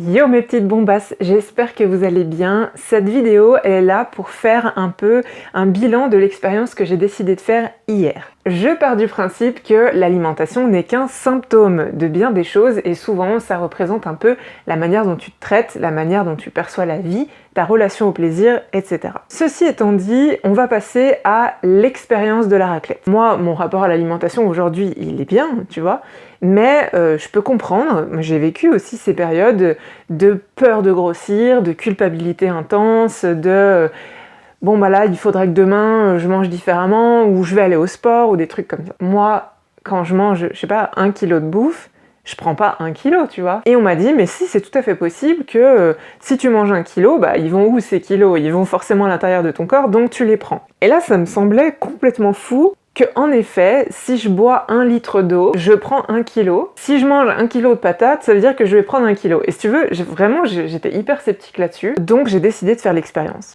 Yo mes petites bombasses, j'espère que vous allez bien. Cette vidéo elle est là pour faire un peu un bilan de l'expérience que j'ai décidé de faire hier. Je pars du principe que l'alimentation n'est qu'un symptôme de bien des choses et souvent ça représente un peu la manière dont tu te traites, la manière dont tu perçois la vie, ta relation au plaisir, etc. Ceci étant dit, on va passer à l'expérience de la raclette. Moi, mon rapport à l'alimentation aujourd'hui, il est bien, tu vois, mais je peux comprendre, j'ai vécu aussi ces périodes de peur de grossir, de culpabilité intense, de bon bah là il faudrait que demain je mange différemment ou je vais aller au sport ou des trucs comme ça. Moi quand je mange, je sais pas, 1 kilo de bouffe, je prends pas 1 kilo, tu vois. Et on m'a dit mais si, c'est tout à fait possible que si tu manges 1 kilo, bah ils vont où ces kilos? Ils vont forcément à l'intérieur de ton corps, donc tu les prends. Et là ça me semblait complètement fou que, en effet, si je bois 1 litre d'eau, je prends 1 kilo. Si je mange 1 kilo de patates, ça veut dire que je vais prendre 1 kilo. Et si tu veux, j'étais hyper sceptique là-dessus, donc j'ai décidé de faire l'expérience.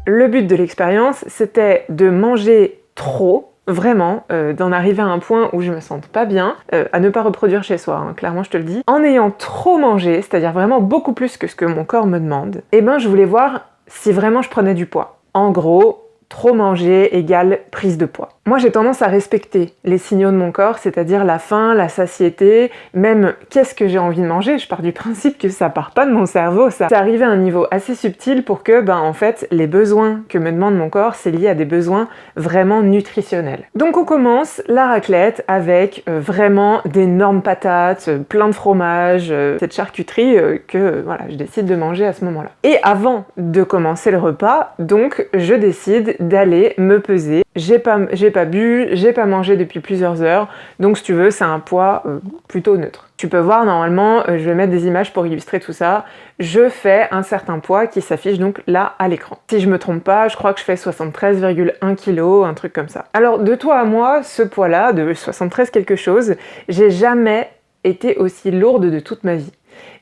Le but de l'expérience, c'était de manger trop, vraiment, d'en arriver à un point où je me sente pas bien, à ne pas reproduire chez soi, hein, clairement je te le dis. En ayant trop mangé, c'est-à-dire vraiment beaucoup plus que ce que mon corps me demande, eh ben je voulais voir si vraiment je prenais du poids. En gros, trop manger égale prise de poids. Moi j'ai tendance à respecter les signaux de mon corps, c'est-à-dire la faim, la satiété, même qu'est-ce que j'ai envie de manger. Je pars du principe que ça part pas de mon cerveau, ça. C'est arrivé à un niveau assez subtil pour que, en fait, les besoins que me demande mon corps, c'est lié à des besoins vraiment nutritionnels. Donc on commence la raclette avec vraiment d'énormes patates, plein de fromage, cette charcuterie que voilà, je décide de manger à ce moment-là. Et avant de commencer le repas, donc je décide d'aller me peser. J'ai pas bu, j'ai pas mangé depuis plusieurs heures, donc si tu veux, c'est un poids plutôt neutre. Tu peux voir, normalement, je vais mettre des images pour illustrer tout ça, je fais un certain poids qui s'affiche donc là à l'écran. Si je me trompe pas, je crois que je fais 73,1 kg, un truc comme ça. Alors de toi à moi, ce poids-là, de 73 quelque chose, j'ai jamais été aussi lourde de toute ma vie.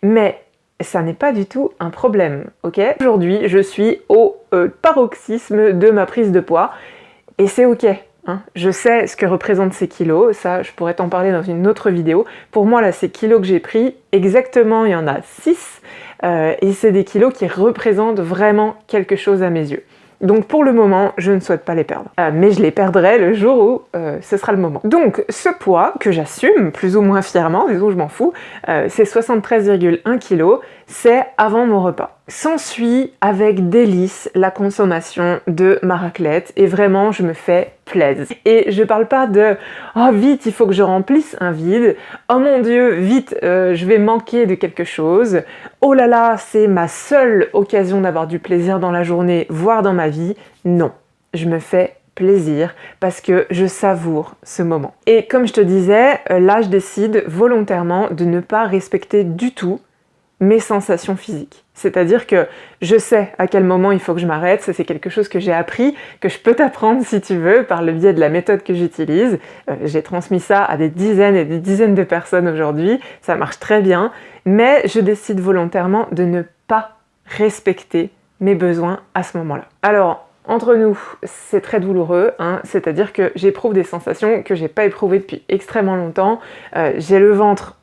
Mais ça n'est pas du tout un problème, ok? Aujourd'hui, je suis au paroxysme de ma prise de poids, et c'est ok. Hein. Je sais ce que représentent ces kilos, ça je pourrais t'en parler dans une autre vidéo. Pour moi là, ces kilos que j'ai pris, exactement il y en a 6, et c'est des kilos qui représentent vraiment quelque chose à mes yeux. Donc pour le moment, je ne souhaite pas les perdre. Mais je les perdrai le jour où ce sera le moment. Donc ce poids, que j'assume plus ou moins fièrement, disons je m'en fous, c'est 73,1 kg, c'est avant mon repas. S'ensuit avec délice la consommation de ma raclette et vraiment je me fais plaisir. Et je parle pas de « oh vite, il faut que je remplisse un vide »,« oh mon dieu, vite, je vais manquer de quelque chose »,« oh là là, c'est ma seule occasion d'avoir du plaisir dans la journée, voire dans ma vie ». Non, je me fais plaisir parce que je savoure ce moment. Et comme je te disais, là je décide volontairement de ne pas respecter du tout mes sensations physiques. C'est-à-dire que je sais à quel moment il faut que je m'arrête, ça c'est quelque chose que j'ai appris, que je peux t'apprendre si tu veux, par le biais de la méthode que j'utilise. J'ai transmis ça à des dizaines et des dizaines de personnes aujourd'hui, ça marche très bien, mais je décide volontairement de ne pas respecter mes besoins à ce moment-là. Alors, entre nous, c'est très douloureux, hein, c'est-à-dire que j'éprouve des sensations que j'ai pas éprouvées depuis extrêmement longtemps, j'ai le ventre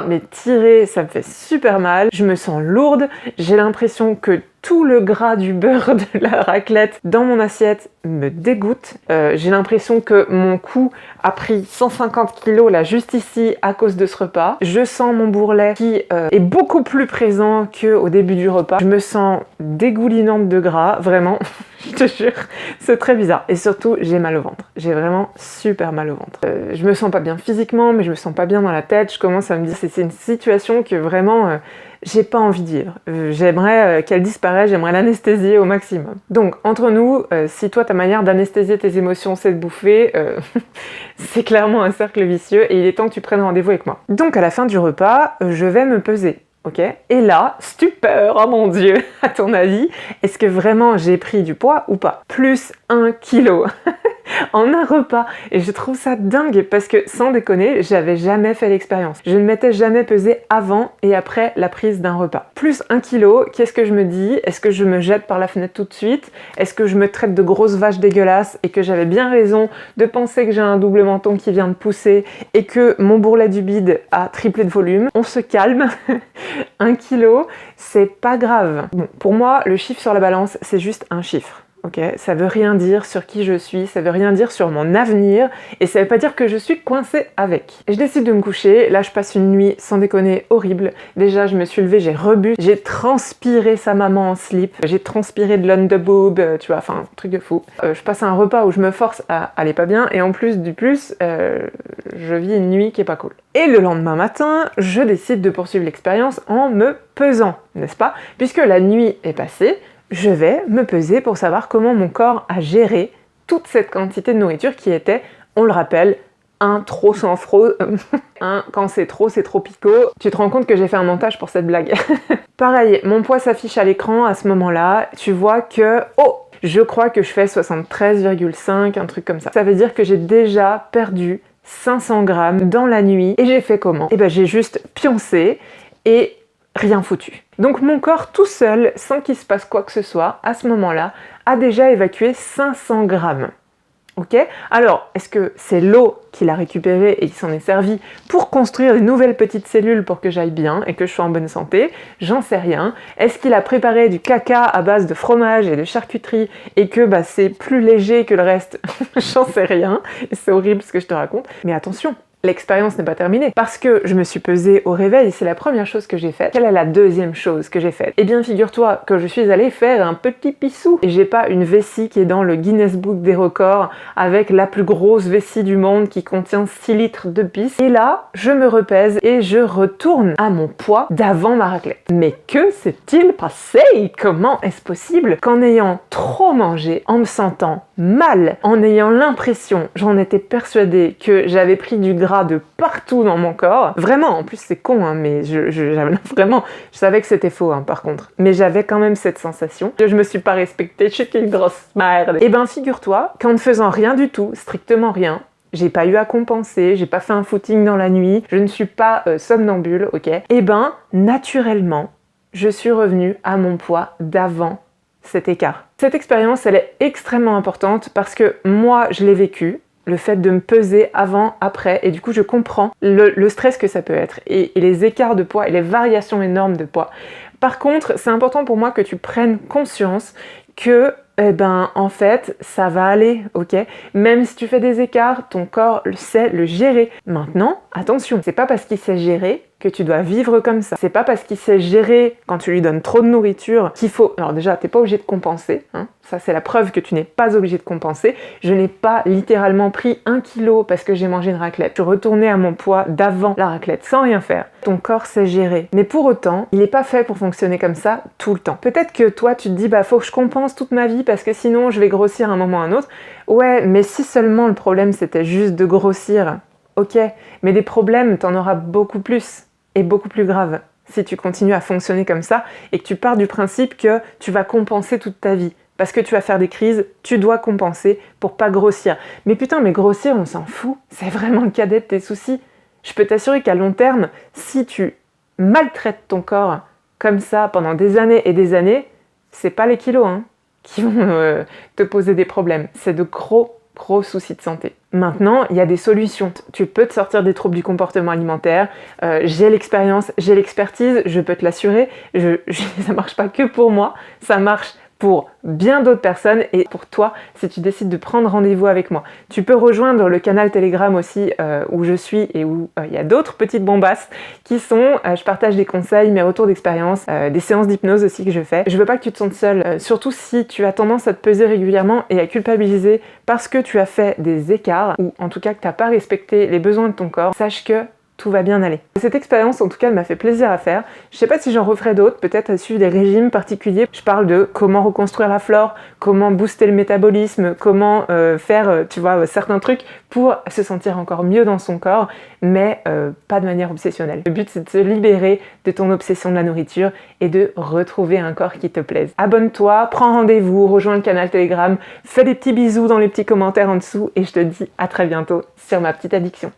mais tirer, ça me fait super mal, je me sens lourde, j'ai l'impression que tout le gras du beurre de la raclette dans mon assiette me dégoûte. J'ai l'impression que mon cou a pris 150 kg là juste ici à cause de ce repas. Je sens mon bourrelet qui est beaucoup plus présent qu'au début du repas. Je me sens dégoulinante de gras, vraiment, je te jure, c'est très bizarre. Et surtout, j'ai mal au ventre. J'ai vraiment super mal au ventre. Je me sens pas bien physiquement, mais je me sens pas bien dans la tête. Je commence à me dire, c'est une situation que vraiment j'ai pas envie de vivre. J'aimerais qu'elle disparaisse, j'aimerais l'anesthésier au maximum. Donc, entre nous, si toi, ta manière d'anesthésier tes émotions, c'est de bouffer, c'est clairement un cercle vicieux et il est temps que tu prennes rendez-vous avec moi. Donc, à la fin du repas, je vais me peser. Ok ? Et là, stupeur, oh mon dieu, à ton avis, est-ce que vraiment j'ai pris du poids ou pas ? Plus 1 kg. en un repas. Et je trouve ça dingue parce que, sans déconner, j'avais jamais fait l'expérience. Je ne m'étais jamais pesée avant et après la prise d'un repas. Plus 1 kilo, qu'est-ce que je me dis? Est-ce que je me jette par la fenêtre tout de suite? Est-ce que je me traite de grosse vache dégueulasse et que j'avais bien raison de penser que j'ai un double menton qui vient de pousser et que mon bourrelet du bide a triplé de volume? On se calme. 1 kilo, c'est pas grave. Bon, pour moi, le chiffre sur la balance, c'est juste un chiffre. Ok, ça veut rien dire sur qui je suis, ça veut rien dire sur mon avenir, et ça veut pas dire que je suis coincée avec. Et je décide de me coucher, là je passe une nuit sans déconner horrible. Déjà je me suis levée, j'ai rebu, j'ai transpiré sa maman en slip, j'ai transpiré de l'undeboob, tu vois, enfin un truc de fou. Je passe un repas où je me force à aller pas bien, et en plus du plus, je vis une nuit qui est pas cool. Et le lendemain matin, je décide de poursuivre l'expérience en me pesant, n'est-ce pas? Puisque la nuit est passée, je vais me peser pour savoir comment mon corps a géré toute cette quantité de nourriture qui était, on le rappelle, un trop sans fro... quand c'est trop picot. Tu te rends compte que j'ai fait un montage pour cette blague. Pareil, mon poids s'affiche à l'écran à ce moment-là. Tu vois que... Oh, je crois que je fais 73,5, un truc comme ça. Ça veut dire que j'ai déjà perdu 500 grammes dans la nuit. Et j'ai fait comment? Eh ben j'ai juste pioncé et rien foutu. Donc mon corps tout seul, sans qu'il se passe quoi que ce soit, à ce moment-là, a déjà évacué 500 grammes. Ok? Alors, est-ce que c'est l'eau qu'il a récupérée et il s'en est servi pour construire des nouvelles petites cellules pour que j'aille bien et que je sois en bonne santé? J'en sais rien. Est-ce qu'il a préparé du caca à base de fromage et de charcuterie et que c'est plus léger que le reste? J'en sais rien. C'est horrible ce que je te raconte. Mais attention, l'expérience n'est pas terminée. Parce que je me suis pesée au réveil, c'est la première chose que j'ai faite. Quelle est la deuxième chose que j'ai faite? Eh bien, figure-toi que je suis allée faire un petit pissou. Et j'ai pas une vessie qui est dans le Guinness Book des records avec la plus grosse vessie du monde qui contient 6 litres de pisse. Et là, je me repèse et je retourne à mon poids d'avant ma raclette. Mais que s'est-il passé? Comment est-ce possible qu'en ayant trop mangé, en me sentant mal, en ayant l'impression, j'en étais persuadée que j'avais pris du gras de partout dans mon corps. Vraiment, en plus c'est con, hein, mais vraiment, je savais que c'était faux par contre. Mais j'avais quand même cette sensation que je me suis pas respectée, je suis une grosse merde. Et ben figure-toi qu'en ne faisant rien du tout, strictement rien, j'ai pas eu à compenser, j'ai pas fait un footing dans la nuit, je ne suis pas somnambule, ok? Et ben naturellement, je suis revenue à mon poids d'avant cet écart. Cette expérience, elle est extrêmement importante parce que moi, je l'ai vécue, le fait de me peser avant, après, et du coup, je comprends le stress que ça peut être, et les écarts de poids, et les variations énormes de poids. Par contre, c'est important pour moi que tu prennes conscience que, en fait, ça va aller, ok? Même si tu fais des écarts, ton corps sait le gérer. Maintenant, attention, c'est pas parce qu'il sait gérer que tu dois vivre comme ça. C'est pas parce qu'il sait gérer quand tu lui donnes trop de nourriture qu'il faut... Alors déjà, t'es pas obligé de compenser, hein. Ça c'est la preuve que tu n'es pas obligé de compenser. Je n'ai pas littéralement pris 1 kilo parce que j'ai mangé une raclette. Je suis retournée à mon poids d'avant la raclette sans rien faire. Ton corps sait gérer. Mais pour autant, il n'est pas fait pour fonctionner comme ça tout le temps. Peut-être que toi tu te dis, faut que je compense toute ma vie parce que sinon je vais grossir à un moment ou à un autre. Ouais, mais si seulement le problème c'était juste de grossir, ok, mais des problèmes t'en auras beaucoup plus. Et beaucoup plus grave si tu continues à fonctionner comme ça et que tu pars du principe que tu vas compenser toute ta vie. Parce que tu vas faire des crises, tu dois compenser pour pas grossir. Mais putain, mais grossir, on s'en fout. C'est vraiment le cadet de tes soucis. Je peux t'assurer qu'à long terme, si tu maltraites ton corps comme ça pendant des années et des années, c'est pas les kilos qui vont te poser des problèmes. C'est de gros soucis de santé. Maintenant, il y a des solutions. Tu peux te sortir des troubles du comportement alimentaire. J'ai l'expérience, j'ai l'expertise, je peux te l'assurer. Ça marche pas que pour moi, ça marche pour bien d'autres personnes et pour toi si tu décides de prendre rendez-vous avec moi. Tu peux rejoindre le canal Telegram aussi où je suis et où il y a d'autres petites bombasses qui sont, je partage des conseils, mes retours d'expérience, des séances d'hypnose aussi que je fais. Je veux pas que tu te sentes seule, surtout si tu as tendance à te peser régulièrement et à culpabiliser parce que tu as fait des écarts ou en tout cas que tu n'as pas respecté les besoins de ton corps. Sache que tout va bien aller. Cette expérience, en tout cas, elle m'a fait plaisir à faire. Je sais pas si j'en referai d'autres, peut-être à suivre des régimes particuliers. Je parle de comment reconstruire la flore, comment booster le métabolisme, comment faire, tu vois, certains trucs pour se sentir encore mieux dans son corps, mais pas de manière obsessionnelle. Le but, c'est de se libérer de ton obsession de la nourriture et de retrouver un corps qui te plaise. Abonne-toi, prends rendez-vous, rejoins le canal Telegram, fais des petits bisous dans les petits commentaires en dessous et je te dis à très bientôt sur Ma Petite Addiction.